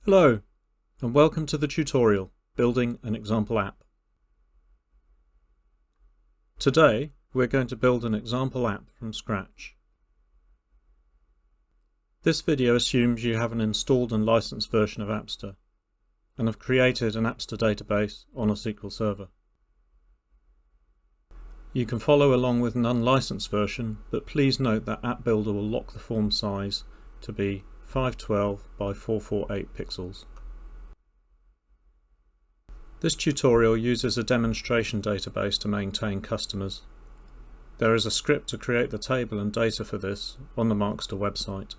Hello, and welcome to the tutorial, Building an Example App. Today, we're going to build an example app from scratch. This video assumes you have an installed and licensed version of Appster, and have created an Appster database on a SQL server. You can follow along with an unlicensed version, but please note that App Builder will lock the form size to be 512 by 448 pixels. This tutorial uses a demonstration database to maintain customers. There is a script to create the table and data for this on the Markster website.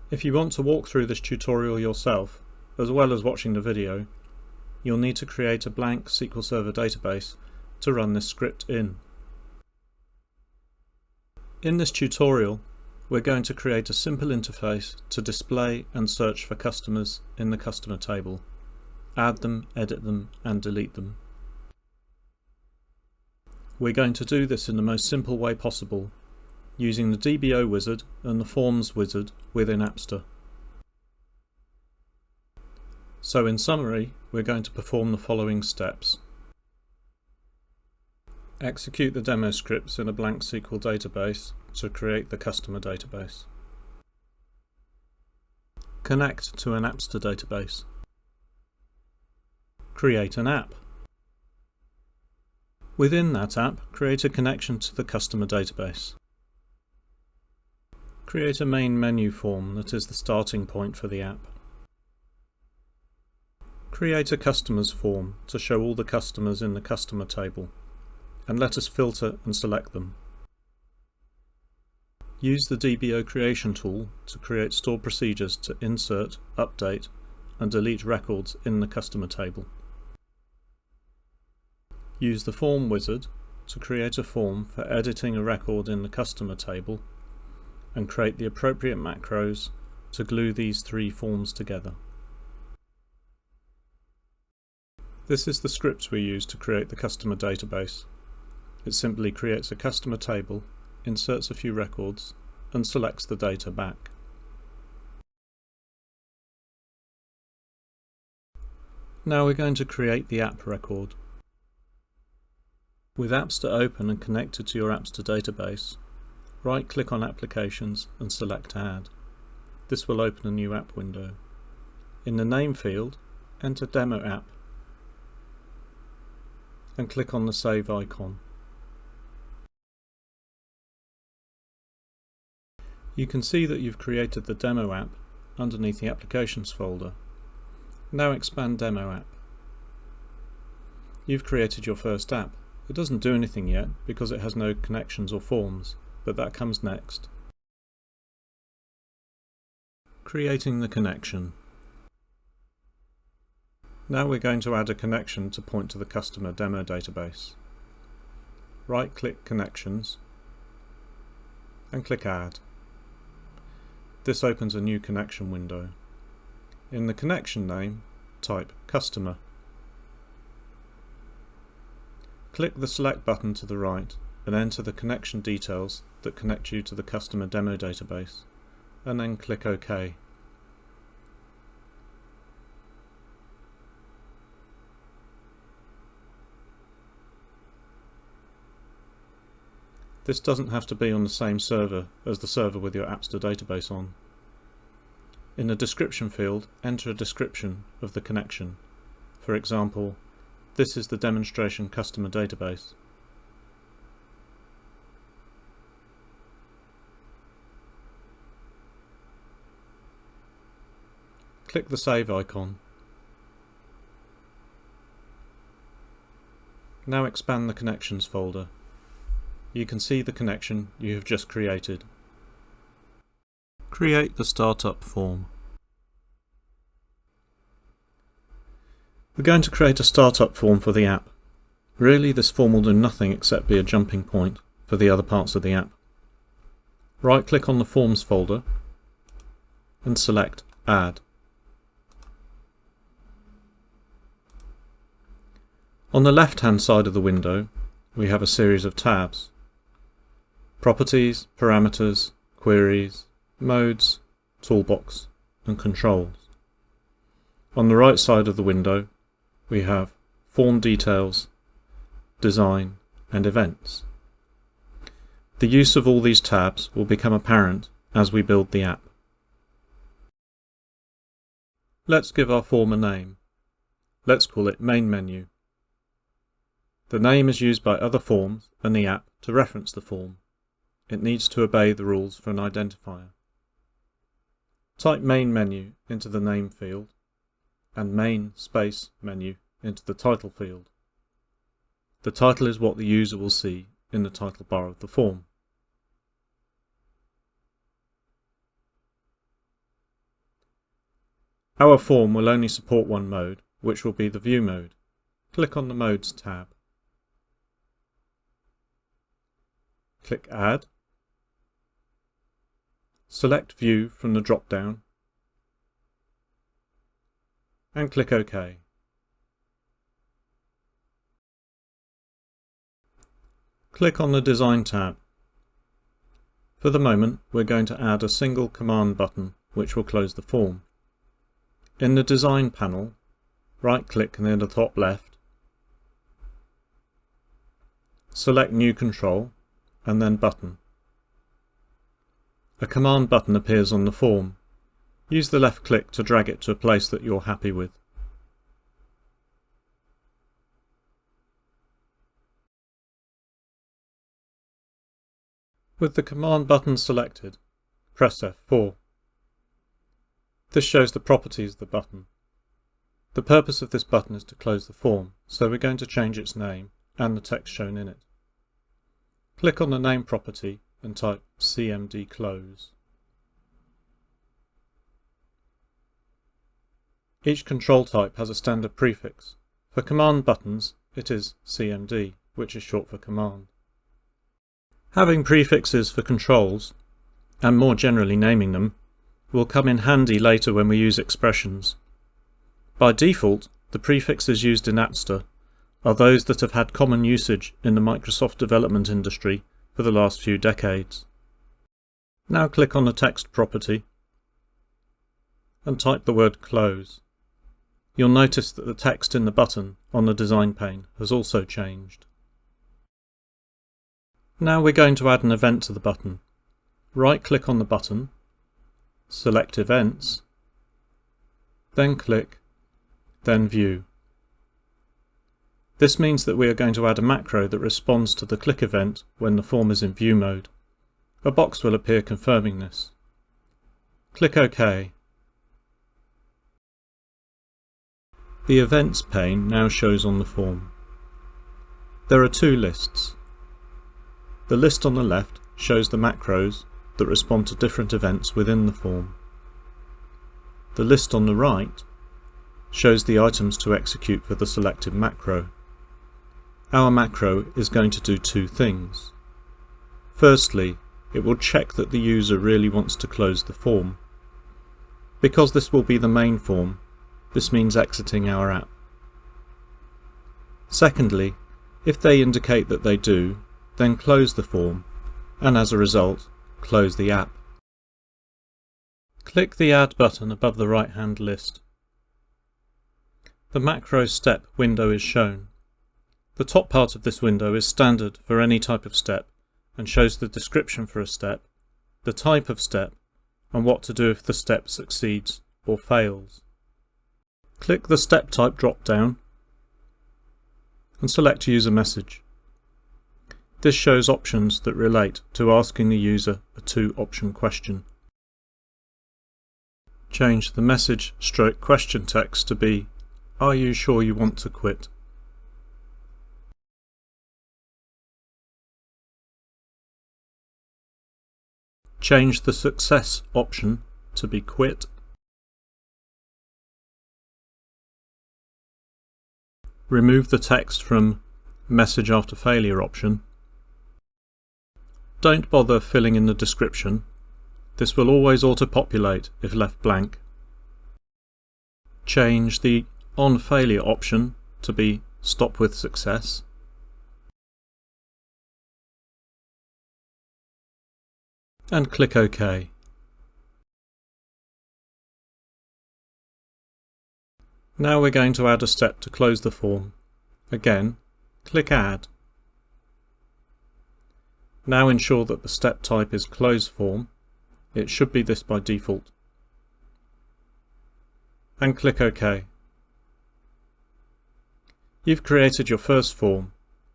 If you want to walk through this tutorial yourself, as well as watching the video, you'll need to create a blank SQL Server database to run this script in. In this tutorial, we're going to create a simple interface to display and search for customers in the customer table, add them, edit them, and delete them. We're going to do this in the most simple way possible, using the DBO Wizard and the Forms Wizard within Appster. So in summary, we're going to perform the following steps. Execute the demo scripts in a blank SQL database to create the customer database. Connect to an Appster database. Create an app. Within that app, create a connection to the customer database. Create a main menu form that is the starting point for the app. Create a customers form to show all the customers in the customer table, and let us filter and select them. Use the DBO creation tool to create stored procedures to insert, update, and delete records in the customer table. Use the Form Wizard to create a form for editing a record in the customer table and create the appropriate macros to glue these three forms together. This is the script we use to create the customer database. It simply creates a customer table, inserts a few records, and selects the data back. Now we're going to create the app record. With Appster open and connected to your Appster database, right-click on Applications and select Add. This will open a new app window. In the name field, enter Demo App and click on the Save icon. You can see that you've created the Demo app underneath the Applications folder. Now expand Demo app. You've created your first app. It doesn't do anything yet because it has no connections or forms, but that comes next. Creating the connection. Now we're going to add a connection to point to the customer demo database. Right-click Connections and click Add. This opens a new connection window. In the connection name, type Customer. Click the Select button to the right and enter the connection details that connect you to the customer demo database, and then click OK. This doesn't have to be on the same server as the server with your Appster database on. In the description field, enter a description of the connection. For example, this is the demonstration customer database. Click the Save icon. Now expand the Connections folder. You can see the connection you have just created. Create the startup form. We're going to create a startup form for the app. Really, this form will do nothing except be a jumping point for the other parts of the app. Right-click on the Forms folder and select Add. On the left-hand side of the window, we have a series of tabs. Properties, Parameters, Queries, Modes, Toolbox, and controls. On the right side of the window we have Form Details, Design and Events. The use of all these tabs will become apparent as we build the app. Let's give our form a name. Let's call it Main Menu. The name is used by other forms and the app to reference the form. It needs to obey the rules for an identifier. Type Main Menu into the name field and Main space Menu into the title field. The title is what the user will see in the title bar of the form. Our form will only support one mode, which will be the View mode. Click on the Modes tab. Click Add. Select View from the drop-down and click OK. Click on the Design tab. For the moment, we're going to add a single command button which will close the form. In the Design panel, right-click near the top left, select New Control and then Button. A command button appears on the form. Use the left click to drag it to a place that you're happy with. With the command button selected, press F4. This shows the properties of the button. The purpose of this button is to close the form, so we're going to change its name and the text shown in it. Click on the name property and type CMD Close. Each control type has a standard prefix. For command buttons, it is CMD, which is short for command. Having prefixes for controls, and more generally naming them, will come in handy later when we use expressions. By default, the prefixes used in Appster are those that have had common usage in the Microsoft development industry for the last few decades. Now click on the text property and type the word Close. You'll notice that the text in the button on the design pane has also changed. Now we're going to add an event to the button. Right-click on the button, select Events, then Click, then View. This means that we are going to add a macro that responds to the click event when the form is in view mode. A box will appear confirming this. Click OK. The Events pane now shows on the form. There are two lists. The list on the left shows the macros that respond to different events within the form. The list on the right shows the items to execute for the selected macro. Our macro is going to do two things. Firstly, it will check that the user really wants to close the form. Because this will be the main form, this means exiting our app. Secondly, if they indicate that they do, then close the form, and as a result, close the app. Click the Add button above the right-hand list. The macro step window is shown. The top part of this window is standard for any type of step and shows the description for a step, the type of step, and what to do if the step succeeds or fails. Click the Step Type drop-down and select User Message. This shows options that relate to asking the user a two-option question. Change the message/question text to be, "Are you sure you want to quit?" Change the success option to be quit. Remove the text from message after failure option. Don't bother filling in the description. This will always auto-populate if left blank. Change the on failure option to be stop with success. And click OK. Now we're going to add a step to close the form. Again, click Add. Now ensure that the step type is Close Form. It should be this by default. And click OK. You've created your first form.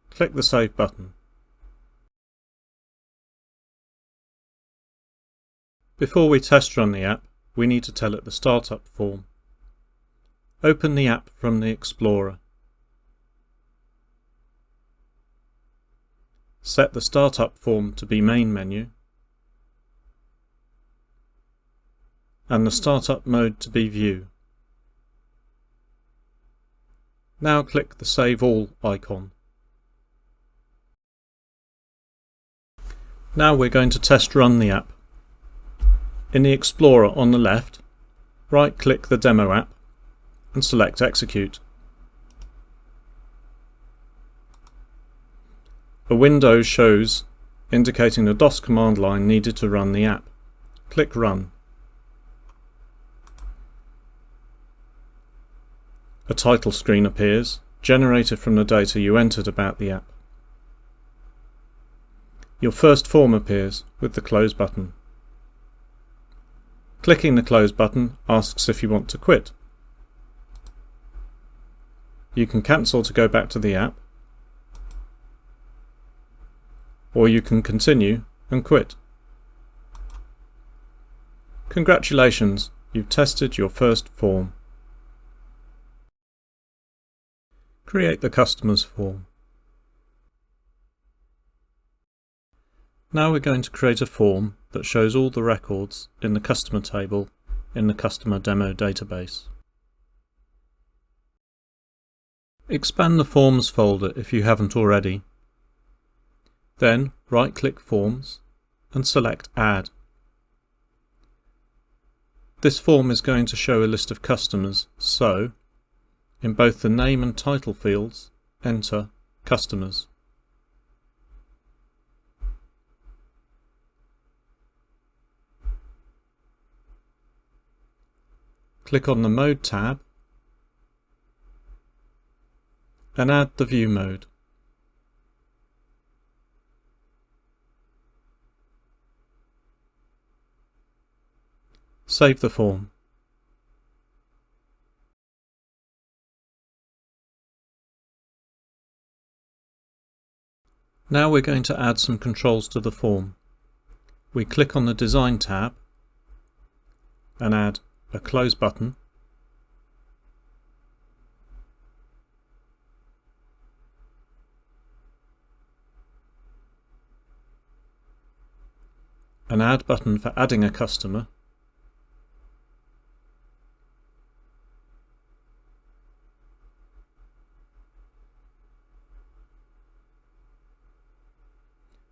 Click the Save button. Before we test run the app, we need to tell it the startup form. Open the app from the Explorer. Set the startup form to be Main menu and the startup mode to be View. Now click the Save All icon. Now we're going to test run the app. In the Explorer on the left, right-click the demo app and select Execute. A window shows indicating the DOS command line needed to run the app. Click Run. A title screen appears, generated from the data you entered about the app. Your first form appears with the Close button. Clicking the Close button asks if you want to quit. You can cancel to go back to the app, or you can continue and quit. Congratulations, you've tested your first form. Create the customer's form. Now we're going to create a form that shows all the records in the customer table in the customer demo database. Expand the Forms folder if you haven't already. Then right-click Forms and select Add. This form is going to show a list of customers, so in both the name and title fields, enter Customers. Click on the Mode tab and add the View mode. Save the form. Now we're going to add some controls to the form. We click on the Design tab and add a Close button, an Add button for adding a customer,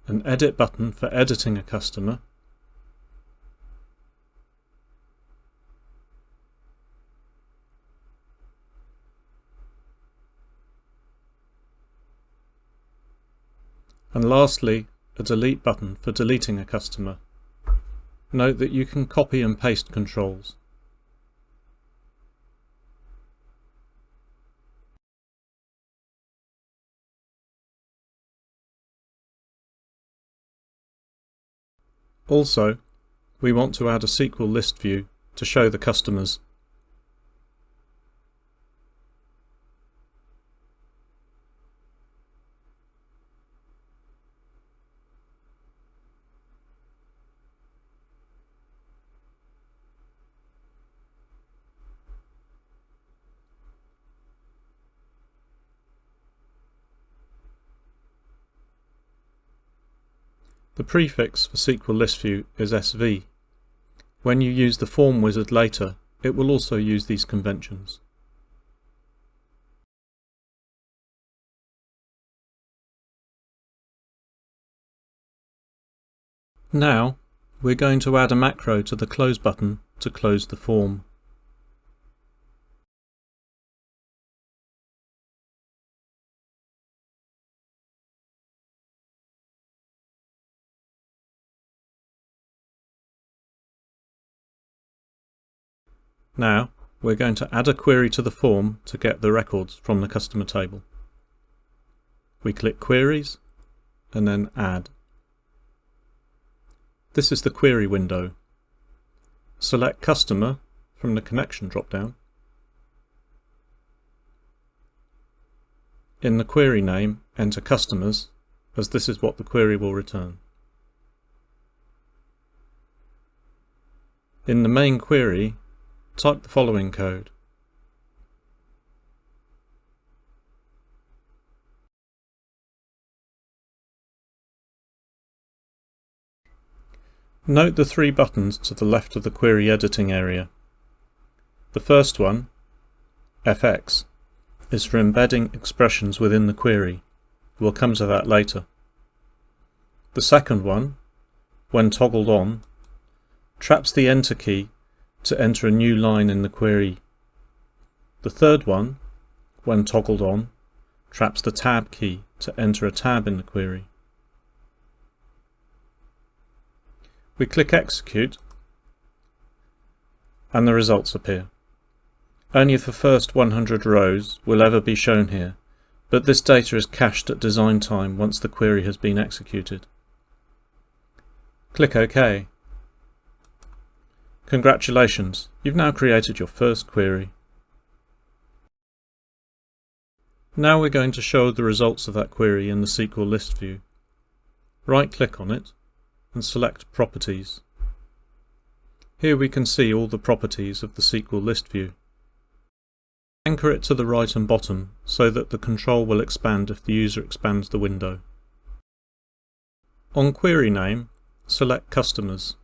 an Edit button for editing a customer, and lastly, a Delete button for deleting a customer. Note that you can copy and paste controls. Also, we want to add a SQL list view to show the customers. The prefix for SQL List View is SV. When you use the Form Wizard later, it will also use these conventions. Now, we're going to add a macro to the Close button to close the form. Now, we're going to add a query to the form to get the records from the customer table. We click Queries and then Add. This is the query window. Select Customer from the Connection drop-down. In the query name, enter Customers, as this is what the query will return. In the main query, type the following code. Note the three buttons to the left of the query editing area. The first one, FX, is for embedding expressions within the query. We'll come to that later. The second one, when toggled on, traps the Enter key to enter a new line in the query. The third one, when toggled on, traps the Tab key to enter a tab in the query. We click Execute and the results appear. Only the first 100 rows will ever be shown here, but this data is cached at design time once the query has been executed. Click OK. Congratulations, you've now created your first query. Now we're going to show the results of that query in the SQL list view. Right-click on it and select Properties. Here we can see all the properties of the SQL list view. Anchor it to the right and bottom so that the control will expand if the user expands the window. On query name, select Customers.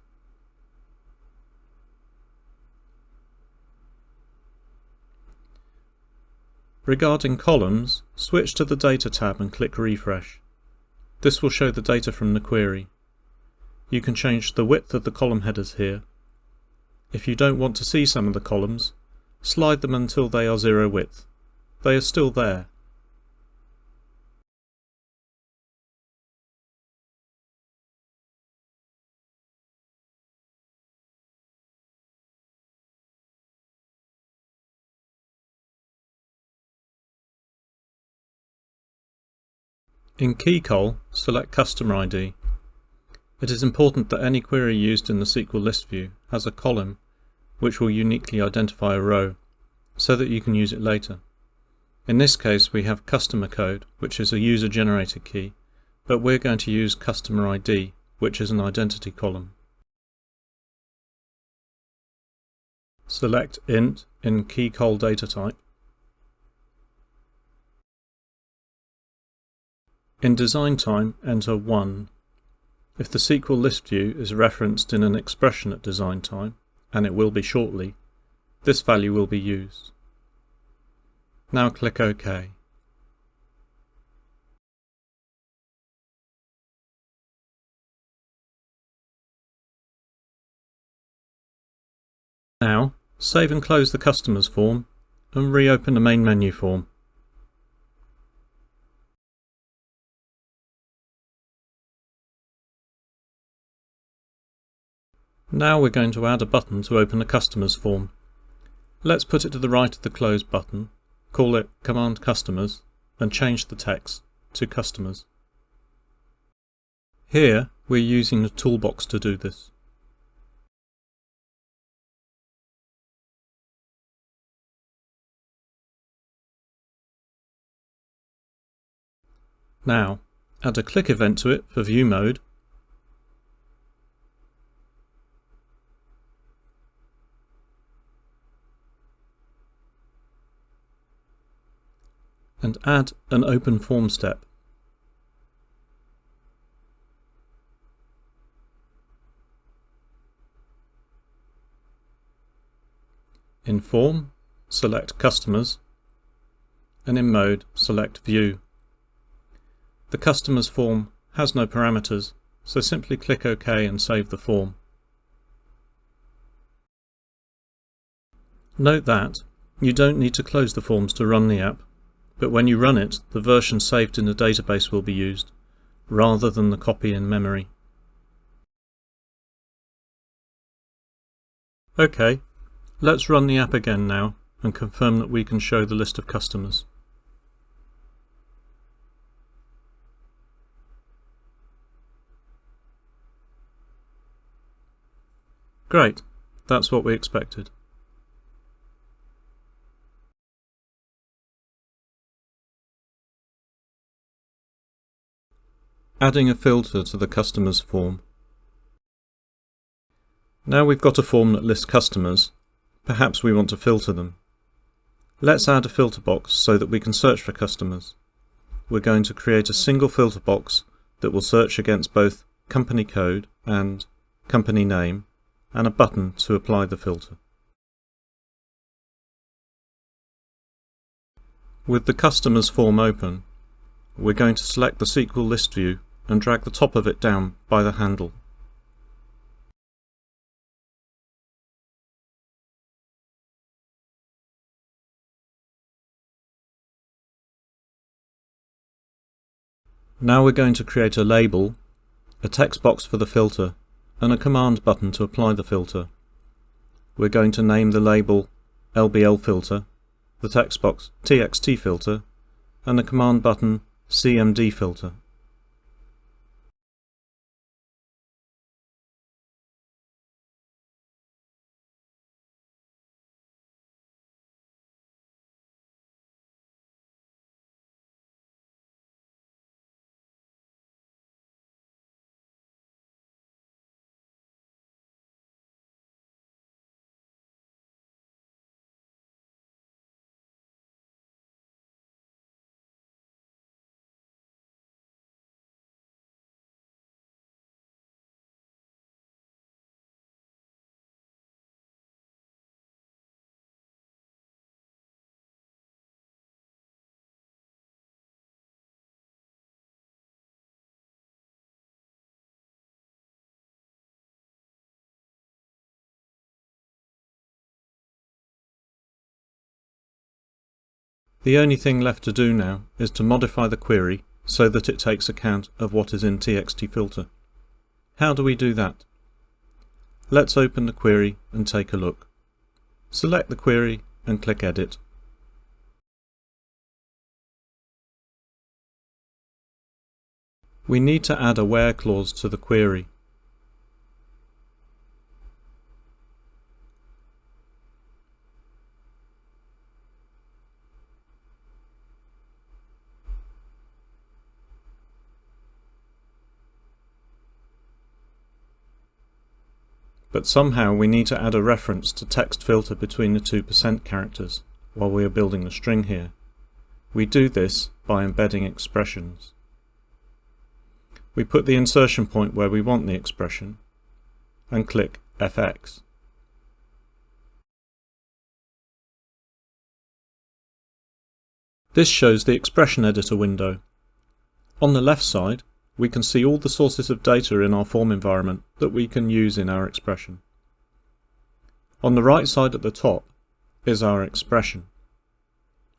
Regarding columns, switch to the Data tab and click Refresh. This will show the data from the query. You can change the width of the column headers here. If you don't want to see some of the columns, slide them until they are 0 width. They are still there. In KeyCol, select Customer ID. It is important that any query used in the SQL list view has a column which will uniquely identify a row, so that you can use it later. In this case we have customer code, which is a user-generated key, but we're going to use customer ID, which is an identity column. Select int in KeyCol data type. In design time, enter 1. If the SQL list view is referenced in an expression at design time, and it will be shortly, this value will be used. Now click OK. Now, save and close the Customers form and reopen the main menu form. Now we're going to add a button to open the Customers form. Let's put it to the right of the Close button, call it Command Customers, and change the text to Customers. Here we're using the toolbox to do this. Now, add a click event to it for view mode, and add an open form step. In Form, select Customers, and in Mode, select View. The Customers form has no parameters, so simply click OK and save the form. Note that you don't need to close the forms to run the app, but when you run it, the version saved in the database will be used, rather than the copy in memory. OK, Let's run the app again now and confirm that we can show the list of customers. Great, that's what we expected. Adding a filter to the customers form. Now we've got a form that lists customers, perhaps we want to filter them. Let's add a filter box so that we can search for customers. We're going to create a single filter box that will search against both company code and company name, and a button to apply the filter. With the customers form open, we're going to select the SQL list view and drag the top of it down by the handle. Now we're going to create a label, a text box for the filter, and a command button to apply the filter. We're going to name the label LBL filter, the text box TXT filter, and the command button CMD filter. The only thing left to do now is to modify the query so that it takes account of what is in TXT filter. How do we do that? Let's open the query and take a look. Select the query and click Edit. We need to add a where clause to the query. But somehow we need to add a reference to text filter between the 2% characters while we are building the string here. We do this by embedding expressions. We put the insertion point where we want the expression and click FX. This shows the expression editor window. On the left side, we can see all the sources of data in our form environment that we can use in our expression. On the right side at the top is our expression.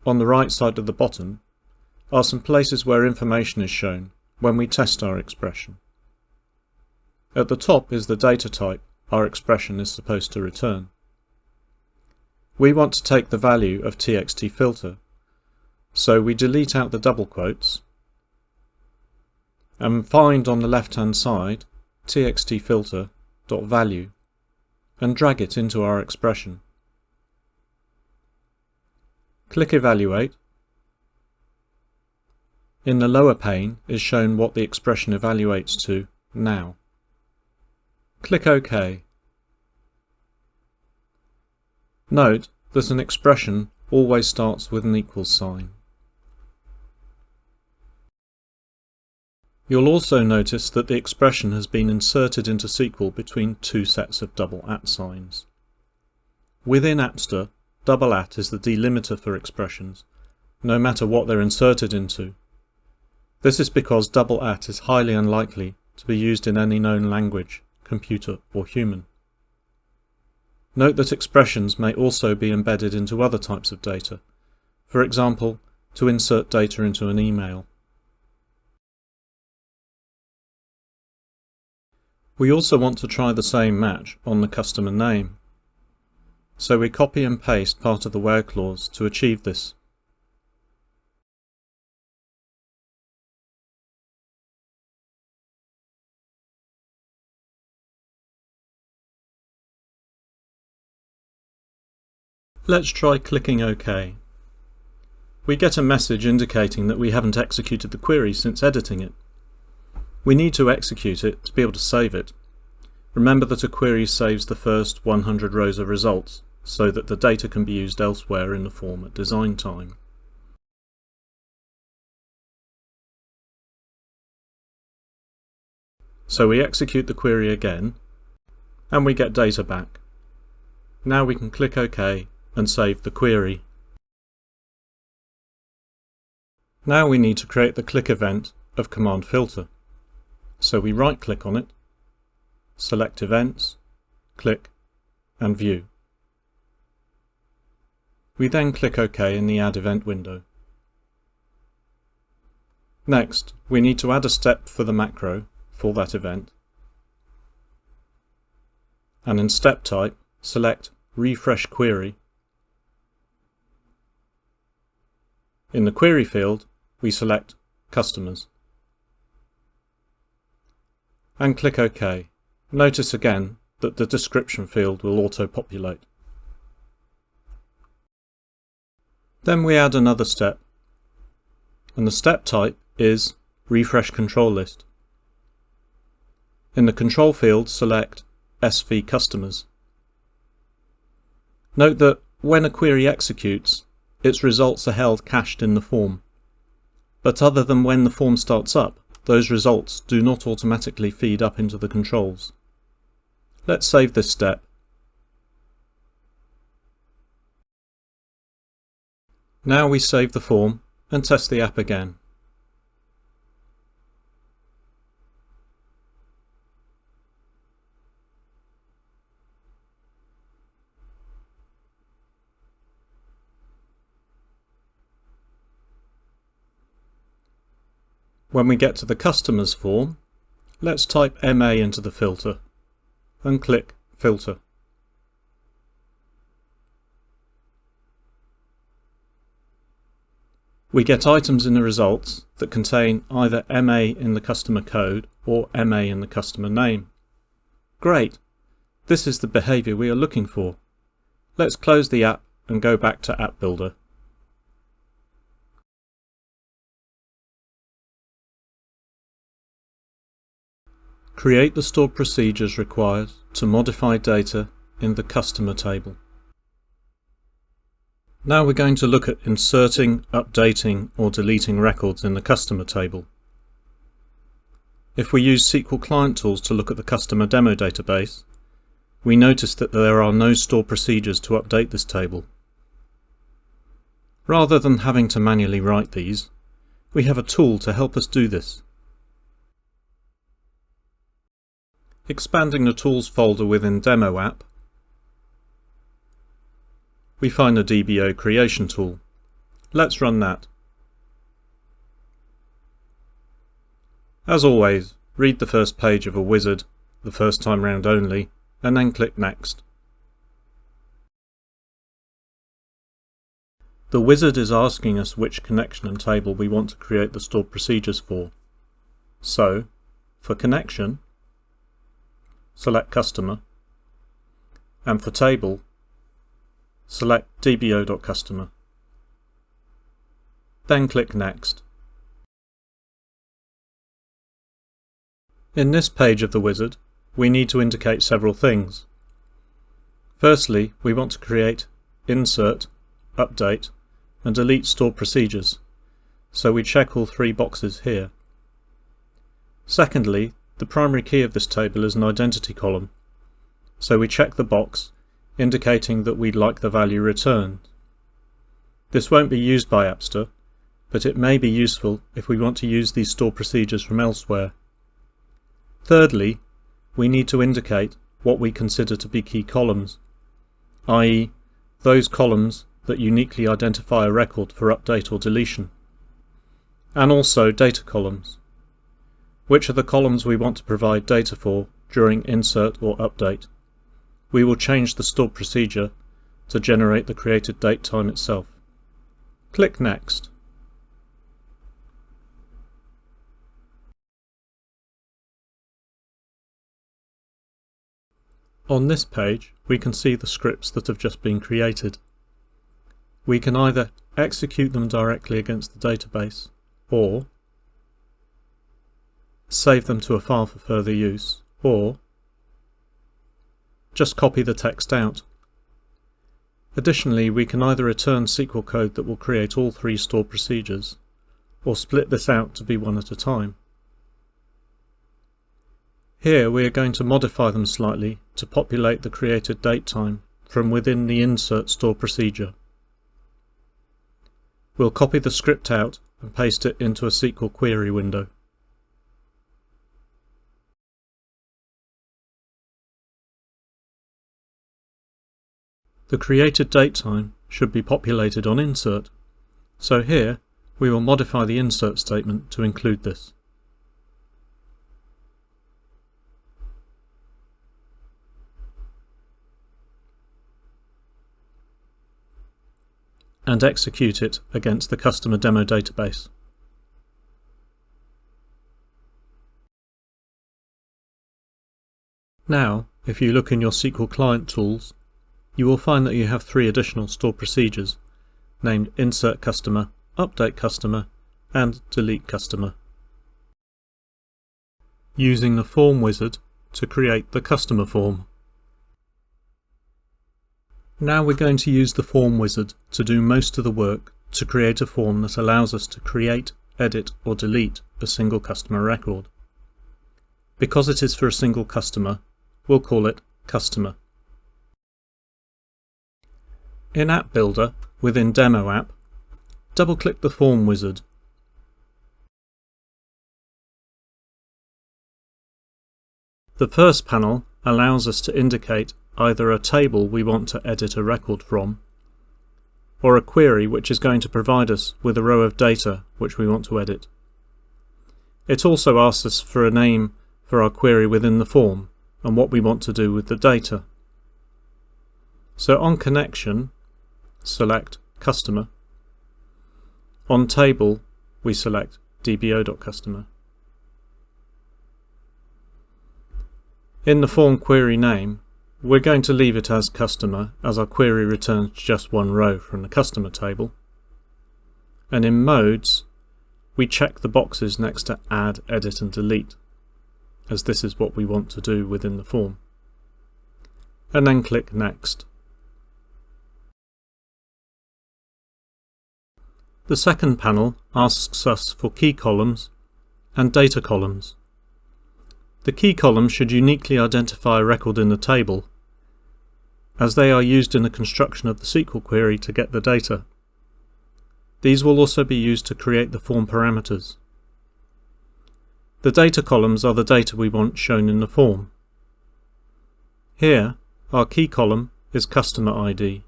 On the right side of the bottom are some places where information is shown when we test our expression. At the top is the data type our expression is supposed to return. We want to take the value of TXT filter, so we delete out the double quotes and find on the left-hand side txtfilter.value and drag it into our expression. Click Evaluate. In the lower pane is shown what the expression evaluates to now. Click OK. Note that an expression always starts with an equals sign. You'll also notice that the expression has been inserted into SQL between two sets of double @ signs. Within Appster, double @ is the delimiter for expressions, no matter what they're inserted into. This is because double @ is highly unlikely to be used in any known language, computer or human. Note that expressions may also be embedded into other types of data, for example, to insert data into an email. We also want to try the same match on the customer name. so we copy and paste part of the where clause to achieve this. Let's try clicking OK. We get a message indicating that we haven't executed the query since editing it. We need to execute it to be able to save it. Remember that a query saves the first 100 rows of results, so that the data can be used elsewhere in the form at design time. So we execute the query again, and we get data back. Now we can click OK and save the query. Now we need to create the click event of command filter. So we right-click on it, select Events, click, and View. We then click OK in the Add Event window. Next, we need to add a step for the macro for that event. And in step type, select Refresh Query. In the query field, we select Customers. And click OK. Notice again that the description field will auto-populate. Then we add another step, and the step type is Refresh Control List. In the control field, select SV Customers. Note that when a query executes, its results are held cached in the form. But other than when the form starts up, those results do not automatically feed up into the controls. Let's save this step. Now we save the form and test the app again. When we get to the Customers form, let's type MA into the filter and click Filter. We get items in the results that contain either MA in the customer code or MA in the customer name. Great! This is the behaviour we are looking for. Let's close the app and go back to App Builder. Create the stored procedures required to modify data in the customer table. Now we're going to look at inserting, updating or deleting records in the customer table. If we use SQL Client Tools to look at the customer demo database, we notice that there are no stored procedures to update this table. Rather than having to manually write these, we have a tool to help us do this. Expanding the Tools folder within Demo app, we find the DBO creation tool. Let's run that. As always, read the first page of a wizard the first time round only, and then click Next. The wizard is asking us which connection and table we want to create the stored procedures for. So, for connection, select Customer, and for table, select dbo.customer. Then click Next. In this page of the wizard, we need to indicate several things. Firstly, we want to create, insert, update, and delete stored procedures, so we check all three boxes here. Secondly, the primary key of this table is an identity column, so we check the box indicating that we'd like the value returned. This won't be used by Appster, but it may be useful if we want to use these stored procedures from elsewhere. Thirdly, we need to indicate what we consider to be key columns, i.e., those columns that uniquely identify a record for update or deletion, and also data columns, which are the columns we want to provide data for during insert or update. We will change the stored procedure to generate the created date time itself. Click Next. On this page, we can see the scripts that have just been created. We can either execute them directly against the database, or save them to a file for further use, or just copy the text out. Additionally, we can either return SQL code that will create all three stored procedures, or split this out to be one at a time. Here we are going to modify them slightly to populate the created datetime from within the insert stored procedure. We'll copy the script out and paste it into a SQL query window. The created datetime should be populated on insert, so here we will modify the insert statement to include this. And execute it against the customer demo database. Now, if you look in your SQL Client tools, you will find that you have three additional stored procedures, named Insert Customer, Update Customer, and Delete Customer. Using the Form Wizard to create the customer form. Now we're going to use the Form Wizard to do most of the work to create a form that allows us to create, edit, or delete a single customer record. Because it is for a single customer, we'll call it Customer. In App Builder, within Demo App, double-click the Form Wizard. The first panel allows us to indicate either a table we want to edit a record from, or a query which is going to provide us with a row of data which we want to edit. It also asks us for a name for our query within the form and what we want to do with the data. So on Connection, select Customer. On Table, we select DBO.Customer. In the form query name, we're going to leave it as Customer, as our query returns just one row from the Customer table. And in Modes, we check the boxes next to Add, Edit and Delete, as this is what we want to do within the form. And then click Next. The second panel asks us for key columns and data columns. The key column should uniquely identify a record in the table, as they are used in the construction of the SQL query to get the data. These will also be used to create the form parameters. The data columns are the data we want shown in the form. Here, our key column is Customer ID.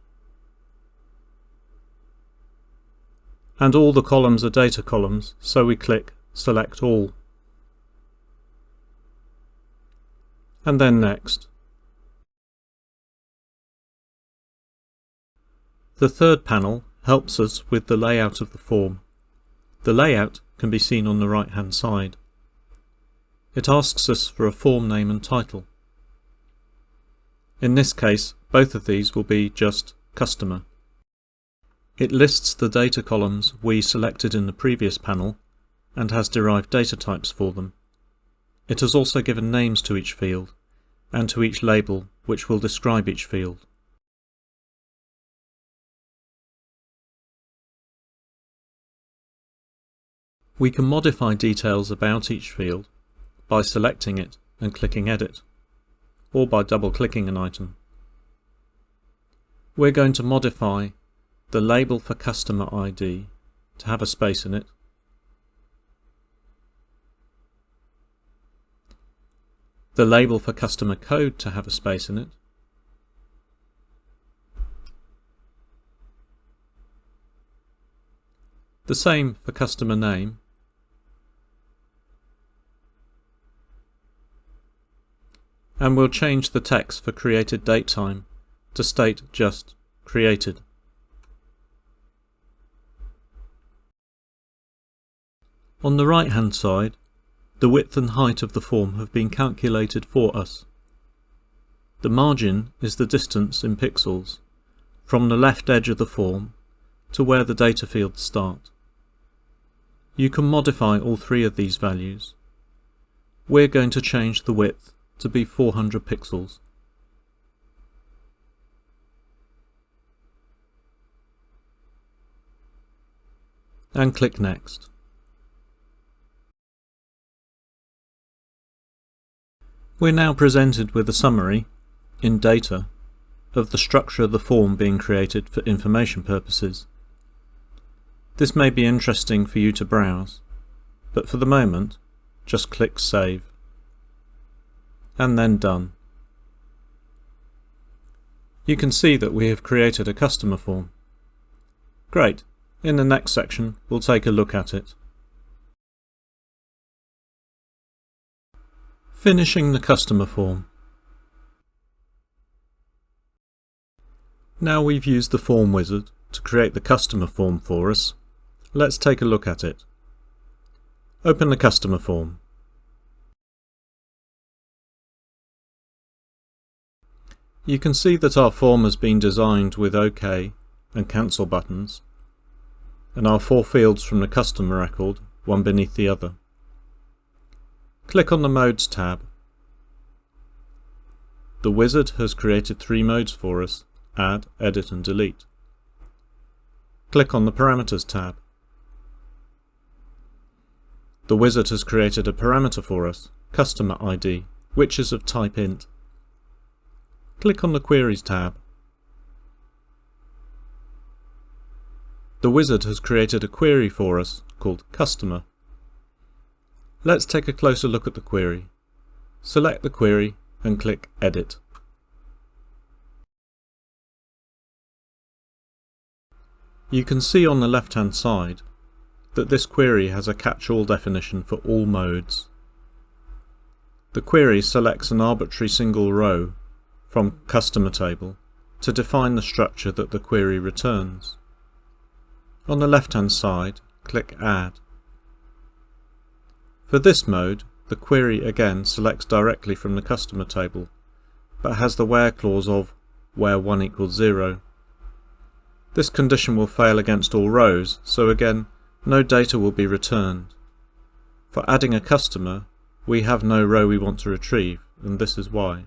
And all the columns are data columns, so we click Select All. And then Next. The third panel helps us with the layout of the form. The layout can be seen on the right-hand side. It asks us for a form name and title. In this case, both of these will be just Customer. It lists the data columns we selected in the previous panel and has derived data types for them. It has also given names to each field and to each label which will describe each field. We can modify details about each field by selecting it and clicking Edit, or by double-clicking an item. We're going to modify the label for Customer ID to have a space in it, the label for Customer Code to have a space in it, the same for Customer Name, and we'll change the text for created date time to state just created. On the right hand side, the width and height of the form have been calculated for us. The margin is the distance in pixels from the left edge of the form to where the data fields start. You can modify all three of these values. We're going to change the width to be 400 pixels. And click Next. We're now presented with a summary, in data, of the structure of the form being created for information purposes. This may be interesting for you to browse, but for the moment, just click Save. And then Done. You can see that we have created a customer form. Great. In the next section, we'll take a look at it. Finishing the customer form. Now we've used the Form Wizard to create the customer form for us, let's take a look at it. Open the customer form. You can see that our form has been designed with OK and Cancel buttons, and our 4 fields from the customer record, one beneath the other. Click on the Modes tab. The wizard has created 3 modes for us: Add, Edit and Delete. Click on the Parameters tab. The wizard has created a parameter for us, Customer ID, which is of type int. Click on the Queries tab. The wizard has created a query for us called Customer. Let's take a closer look at the query. Select the query and click Edit. You can see on the left-hand side that this query has a catch-all definition for all modes. The query selects an arbitrary single row from Customer table to define the structure that the query returns. On the left-hand side, click Add. For this mode, the query again selects directly from the Customer table, but has the where clause of where 1 equals 0. This condition will fail against all rows, so again, no data will be returned. For adding a customer, we have no row we want to retrieve, and this is why.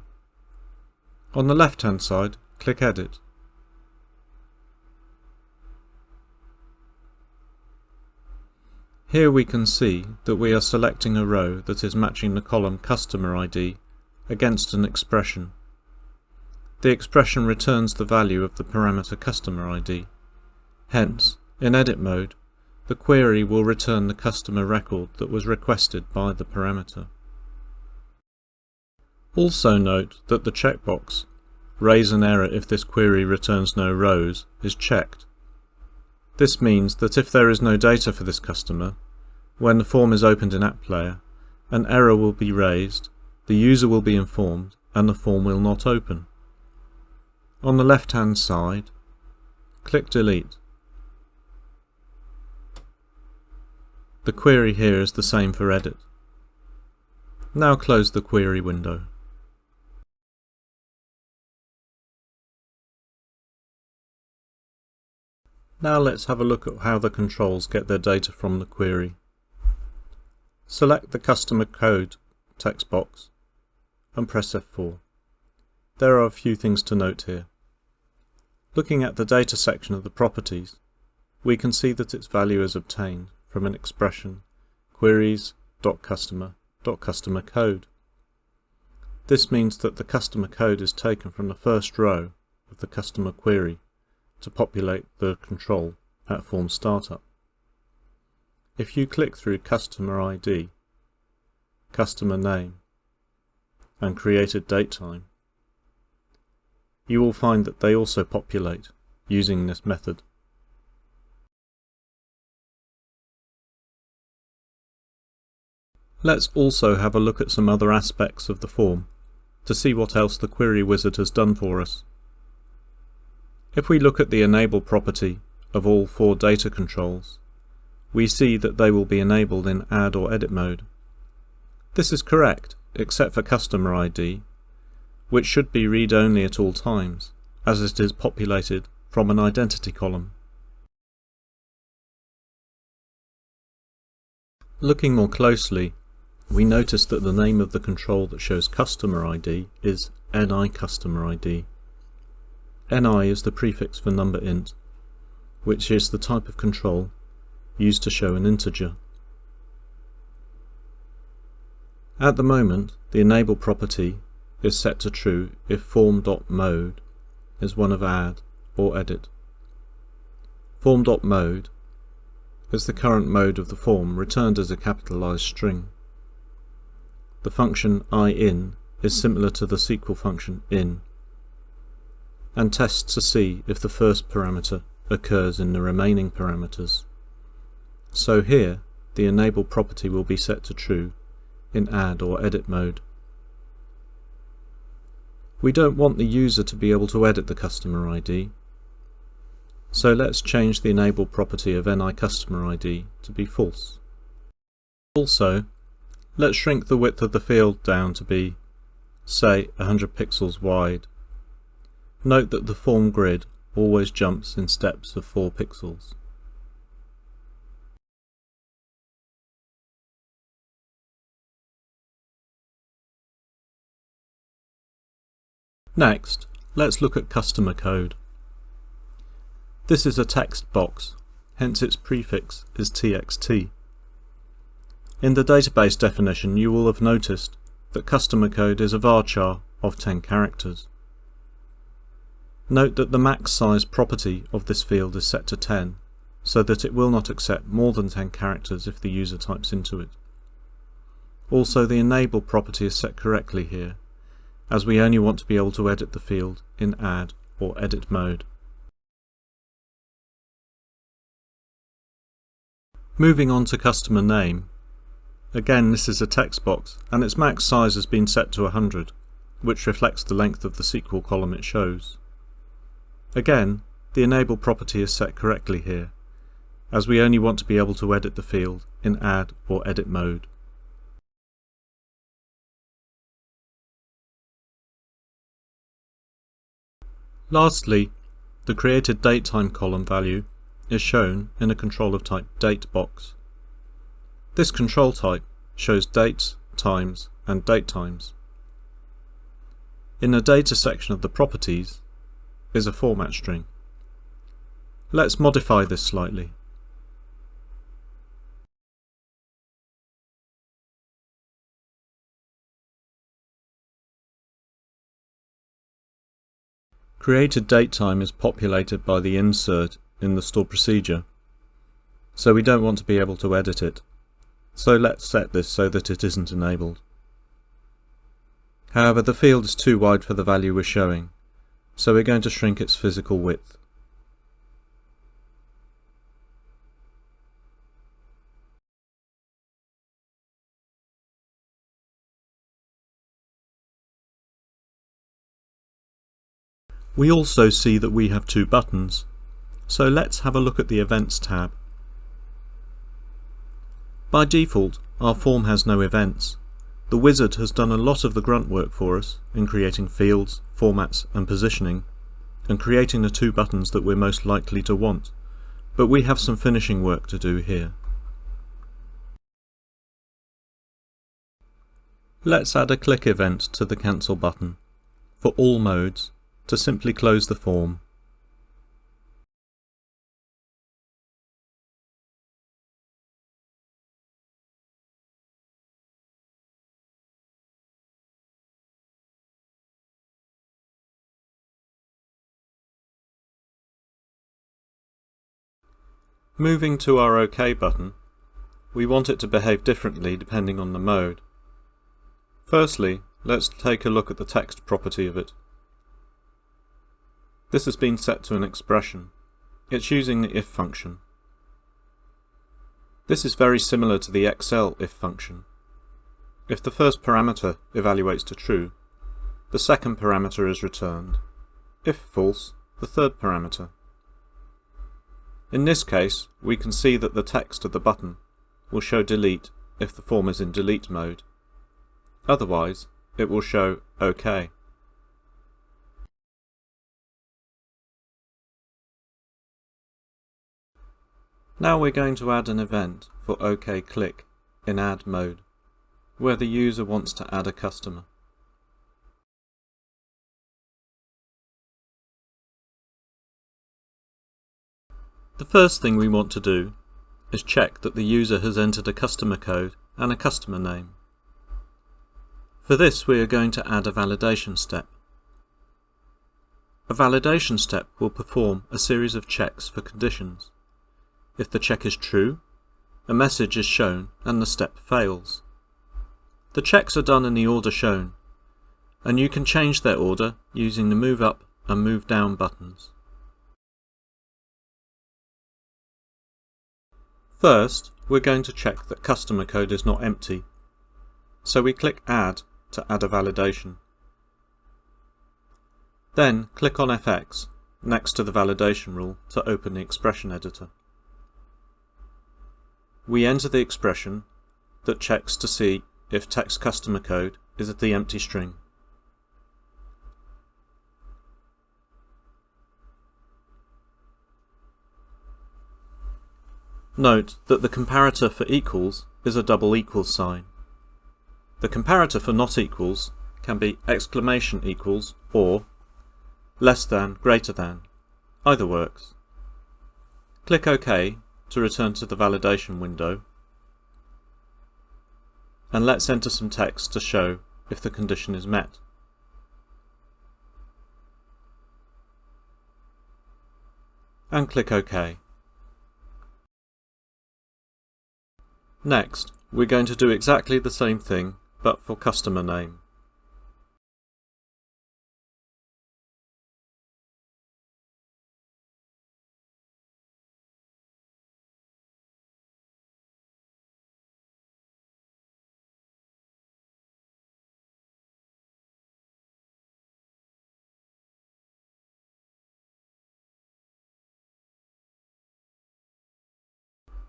On the left-hand side, click Edit. Here we can see that we are selecting a row that is matching the column Customer ID against an expression. The expression returns the value of the parameter Customer ID. Hence, in edit mode, the query will return the customer record that was requested by the parameter. Also note that the checkbox, Raise an error if this query returns no rows, is checked. This means that if there is no data for this customer, when the form is opened in App Player, an error will be raised, the user will be informed, and the form will not open. On the left-hand side, click Delete. The query here is the same for Edit. Now close the query window. Now let's have a look at how the controls get their data from the query. Select the Customer Code text box and press F4. There are a few things to note here. Looking at the data section of the properties, we can see that its value is obtained from an expression queries.customer.customerCode. This means that the customer code is taken from the first row of the customer query to populate the control at form startup. If you click through Customer ID, Customer Name, and Created Date Time, you will find that they also populate using this method. Let's also have a look at some other aspects of the form to see what else the Query Wizard has done for us. If we look at the enable property of all 4 data controls, we see that they will be enabled in add or edit mode. This is correct, except for customer ID, which should be read-only at all times, as it is populated from an identity column. Looking more closely, we notice that the name of the control that shows customer ID is NI customer ID. NI is the prefix for number int, which is the type of control used to show an integer. At the moment, the enable property is set to true if form.mode is one of add or edit. Form.mode is the current mode of the form returned as a capitalized string. The function in is similar to the SQL function in, and tests to see if the first parameter occurs in the remaining parameters. So here, the enable property will be set to true in add or edit mode. We don't want the user to be able to edit the customer ID, so let's change the enable property of NI customer ID to be false. Also, let's shrink the width of the field down to be, say, 100 pixels wide. Note that the form grid always jumps in steps of 4 pixels. Next, let's look at customer code. This is a text box, hence its prefix is txt. In the database definition, you will have noticed that customer code is a varchar of 10 characters. Note that the max size property of this field is set to 10, so that it will not accept more than 10 characters if the user types into it. Also, the enable property is set correctly here, as we only want to be able to edit the field in add or edit mode. Moving on to customer name. Again, this is a text box, and its max size has been set to 100, which reflects the length of the SQL column it shows. Again, the enable property is set correctly here, as we only want to be able to edit the field in add or edit mode. Lastly, the created datetime column value is shown in a control of type date box. This control type shows dates, times, and date times. In the data section of the properties is a format string. Let's modify this slightly. Created datetime is populated by the insert in the stored procedure, so we don't want to be able to edit it. So let's set this so that it isn't enabled. However, the field is too wide for the value we're showing, so we're going to shrink its physical width. We also see that we have 2 buttons, so let's have a look at the Events tab. By default, our form has no events. The wizard has done a lot of the grunt work for us in creating fields, formats and positioning, and creating the 2 buttons that we're most likely to want, but we have some finishing work to do here. Let's add a click event to the cancel button for all modes to simply close the form. Moving to our OK button, we want it to behave differently depending on the mode. Firstly, let's take a look at the text property of it. This has been set to an expression. It's using the if function. This is very similar to the Excel if function. If the first parameter evaluates to true, the second parameter is returned. If false, the third parameter. In this case, we can see that the text of the button will show delete if the form is in delete mode. Otherwise, it will show OK. Now we're going to add an event for OK Click in Add mode, where the user wants to add a customer. The first thing we want to do is check that the user has entered a customer code and a customer name. For this, we are going to add a validation step. A validation step will perform a series of checks for conditions. If the check is true, a message is shown and the step fails. The checks are done in the order shown, and you can change their order using the Move Up and Move Down buttons. First, we're going to check that customer code is not empty, so we click Add to add a validation. Then click on FX next to the validation rule to open the expression editor. We enter the expression that checks to see if text customer code is at the empty string. Note that the comparator for equals is a double equals sign. The comparator for not equals can be exclamation equals or less than, greater than. Either works. Click OK to return to the validation window, and let's enter some text to show if the condition is met. And click OK. Next, we're going to do exactly the same thing, but for customer name.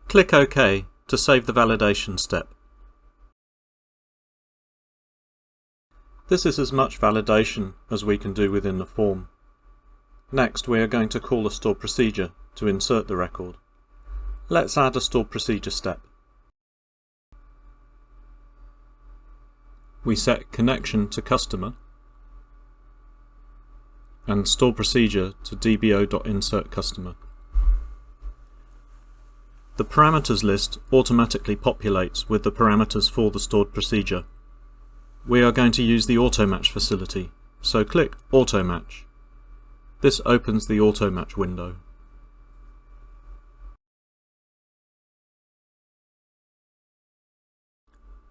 Click OK to save the validation step. This is as much validation as we can do within the form. Next, we are going to call a stored procedure to insert the record. Let's add a stored procedure step. We set connection to customer and stored procedure to dbo.insertCustomer. The parameters list automatically populates with the parameters for the stored procedure. We are going to use the AutoMatch facility, so click AutoMatch. This opens the AutoMatch window.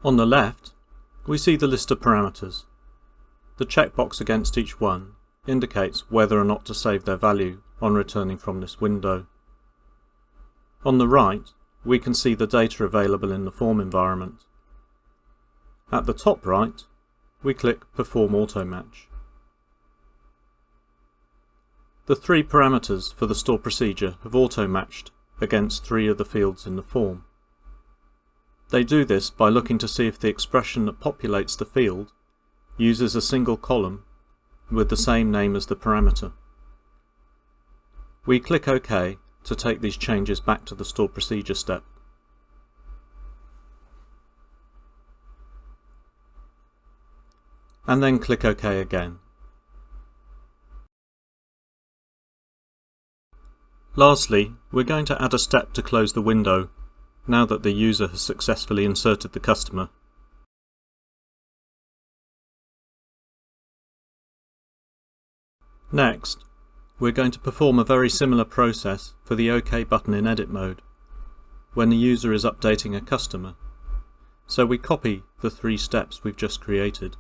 On the left, we see the list of parameters. The checkbox against each one indicates whether or not to save their value on returning from this window. On the right, we can see the data available in the form environment. At the top right, we click Perform AutoMatch. The three parameters for the stored procedure have auto-matched against three of the fields in the form. They do this by looking to see if the expression that populates the field uses a single column with the same name as the parameter. We click OK to take these changes back to the stored procedure step. And then click OK again. Lastly, we're going to add a step to close the window now that the user has successfully inserted the customer. Next, we're going to perform a very similar process for the OK button in edit mode, when the user is updating a customer. So we copy the three steps we've just created,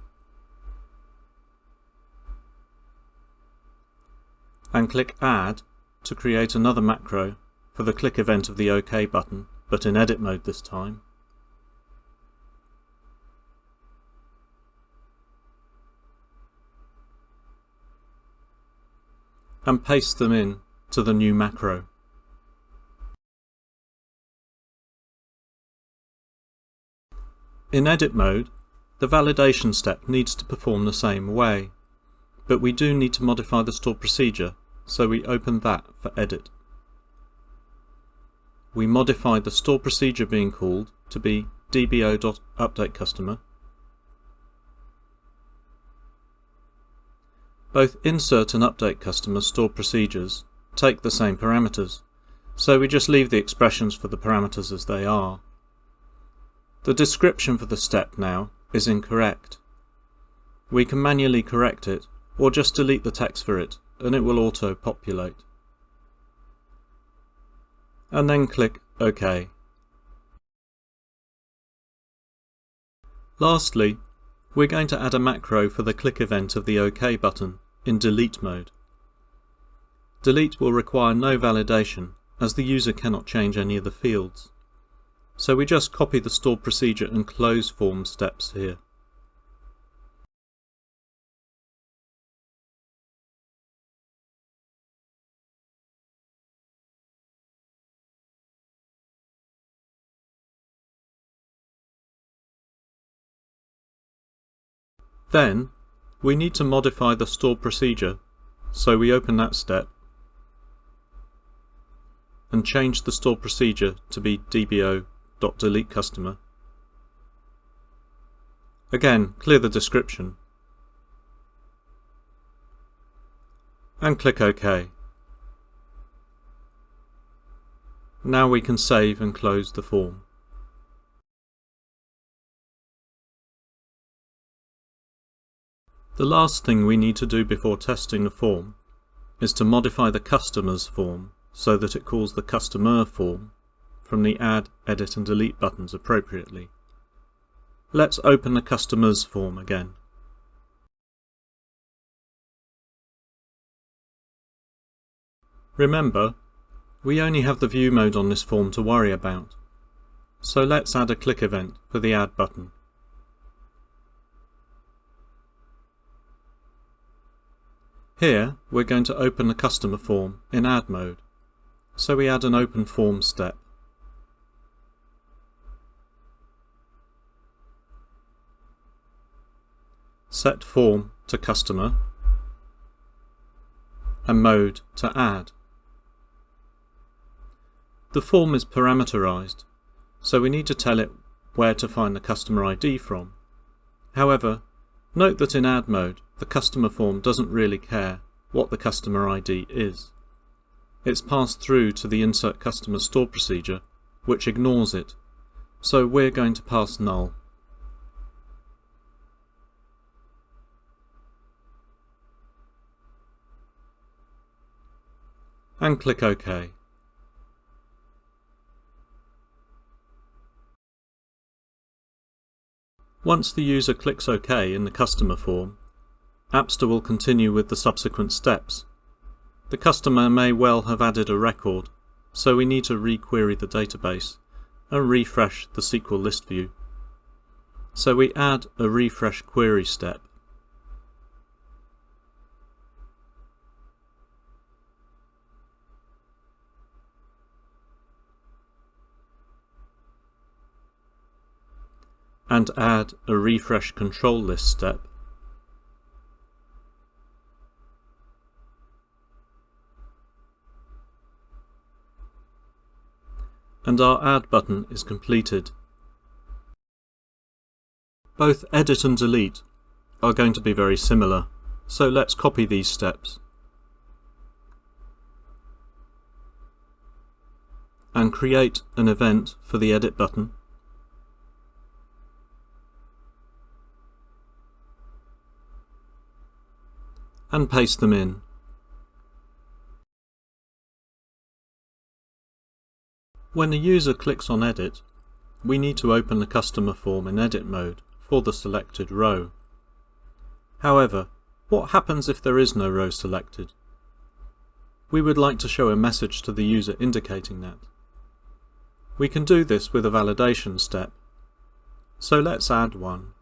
and click Add to create another macro for the click event of the OK button, but in edit mode this time. and paste them in to the new macro. In edit mode, the validation step needs to perform the same way, but we do need to modify the stored procedure, so we open that for edit. We modify the stored procedure being called to be dbo.updateCustomer. Both insert and update customer stored procedures take the same parameters, so we just leave the expressions for the parameters as they are. The description for the step now is incorrect. We can manually correct it, or just delete the text for it, and it will auto-populate. And then click OK. Lastly, we're going to add a macro for the click event of the OK button in delete mode. Delete will require no validation, as the user cannot change any of the fields. So we just copy the stored procedure and close form steps here. Then, we need to modify the stored procedure, so we open that step and change the stored procedure to be dbo.deleteCustomer. Again, clear the description and click OK. Now we can save and close the form. The last thing we need to do before testing the form is to modify the customer's form so that it calls the customer form from the Add, Edit and Delete buttons appropriately. Let's open the customer's form again. Remember, we only have the view mode on this form to worry about, so let's add a click event for the Add button. Here, we're going to open the customer form in Add mode, so we add an Open Form step. Set Form to Customer and Mode to Add. The form is parameterized, so we need to tell it where to find the customer ID from. However, note that in Add mode, the customer form doesn't really care what the customer ID is. It's passed through to the Insert Customer Stored procedure, which ignores it, so we're going to pass null. And click OK. Once the user clicks OK in the customer form, Appster will continue with the subsequent steps. The customer may well have added a record, so we need to re-query the database and refresh the SQL list view. So we add a refresh query step. And add a refresh control list step. And our Add button is completed. Both Edit and Delete are going to be very similar, so let's copy these steps and create an event for the Edit button. And paste them in. When the user clicks on Edit, we need to open the customer form in Edit mode for the selected row. However, what happens if there is no row selected? We would like to show a message to the user indicating that. We can do this with a validation step, so let's add one.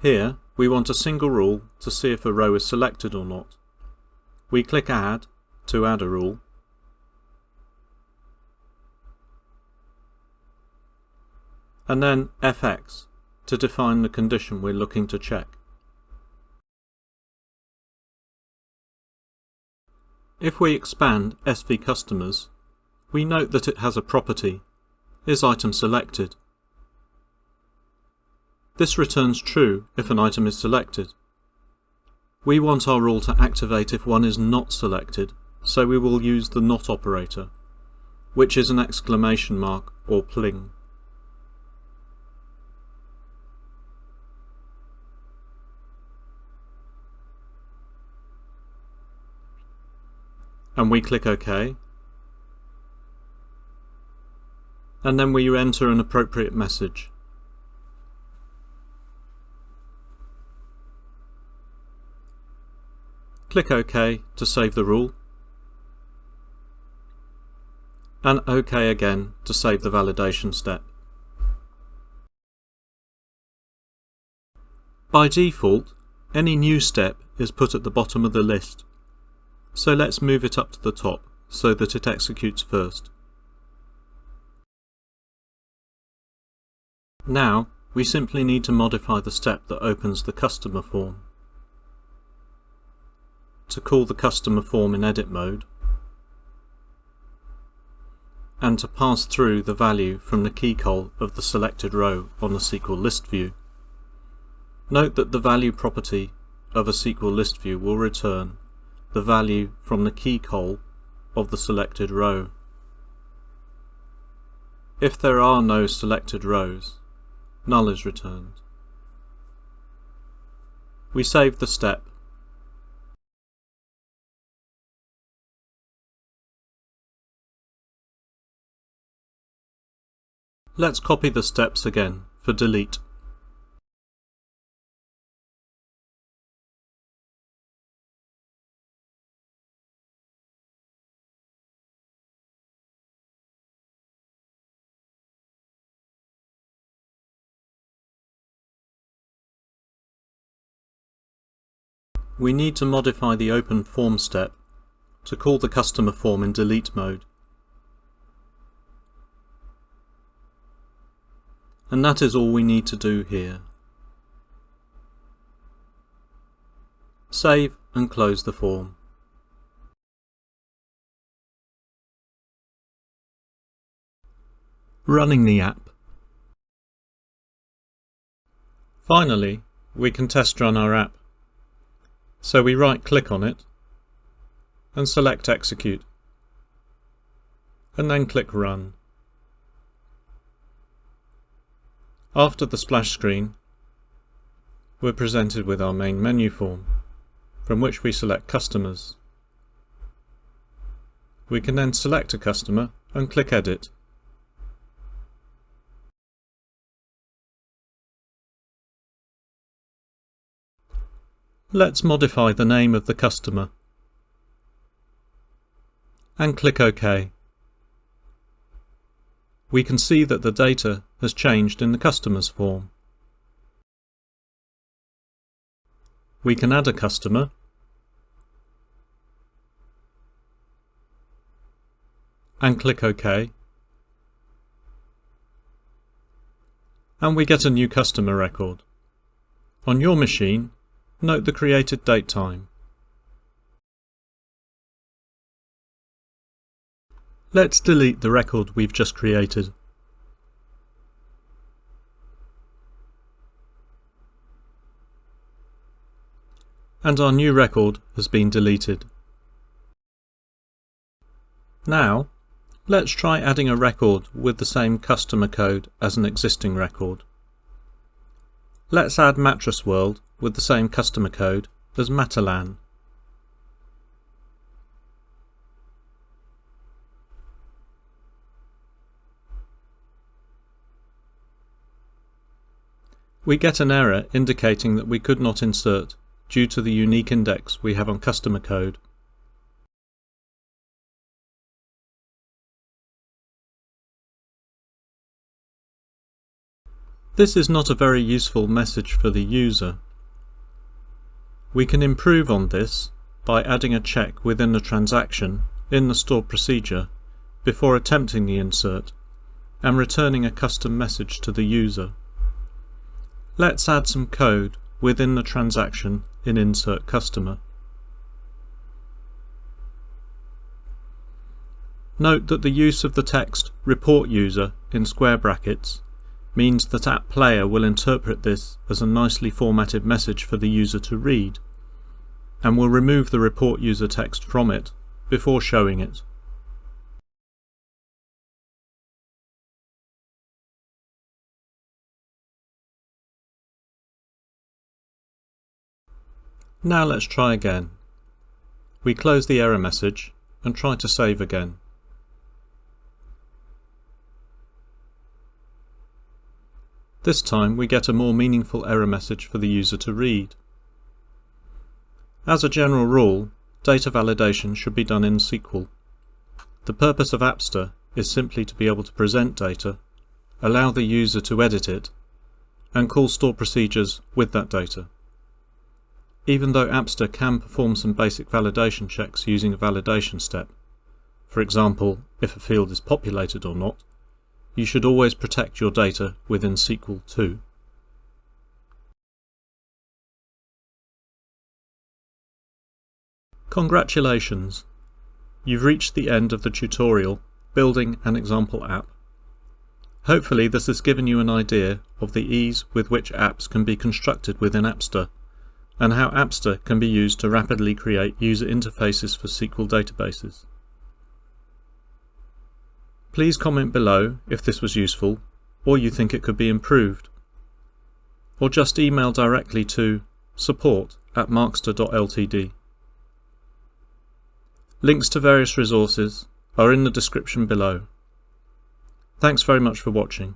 Here, we want a single rule to see if a row is selected or not. We click Add to add a rule, and then FX to define the condition we're looking to check. If we expand SV Customers, we note that it has a property, Is item selected? This returns true if an item is selected. We want our rule to activate if one is not selected, so we will use the not operator, which is an exclamation mark or pling. And we click OK, and then we enter an appropriate message. Click OK to save the rule, and OK again to save the validation step. By default, any new step is put at the bottom of the list, so let's move it up to the top so that it executes first. Now, we simply need to modify the step that opens the customer form. To call the customer form in edit mode, and to pass through the value from the key col of the selected row on the SQL list view. Note that the value property of a SQL list view will return the value from the key col of the selected row. If there are no selected rows, null is returned. We save the step. Let's copy the steps again for delete. We need to modify the open form step to call the customer form in delete mode. And that is all we need to do here. Save and close the form. Running the app. Finally, we can test run our app. So we right-click on it and select Execute, and then click Run. After the splash screen, we're presented with our main menu form, from which we select Customers. We can then select a customer and click Edit. Let's modify the name of the customer and click OK. We can see that the data has changed in the customers form. We can add a customer and click OK, and we get a new customer record. On your machine, note the created date time. Let's delete the record we've just created. And our new record has been deleted. Now, let's try adding a record with the same customer code as an existing record. Let's add Mattress World with the same customer code as Matalan. We get an error indicating that we could not insert due to the unique index we have on customer code. This is not a very useful message for the user. We can improve on this by adding a check within the transaction in the stored procedure before attempting the insert and returning a custom message to the user. Let's add some code within the transaction in Insert Customer. Note that the use of the text report user in square brackets means that App Player will interpret this as a nicely formatted message for the user to read, and will remove the report user text from it before showing it. Now let's try again. We close the error message and try to save again. This time we get a more meaningful error message for the user to read. As a general rule, data validation should be done in SQL. The purpose of Appster is simply to be able to present data, allow the user to edit it, and call stored procedures with that data. Even though Appster can perform some basic validation checks using a validation step, for example, if a field is populated or not, you should always protect your data within SQL too. Congratulations! You've reached the end of the tutorial building an example app. Hopefully this has given you an idea of the ease with which apps can be constructed within Appster, and how Appster can be used to rapidly create user interfaces for SQL databases. Please comment below if this was useful or you think it could be improved, or just email directly to support@markster.ltd. Links to various resources are in the description below. Thanks very much for watching.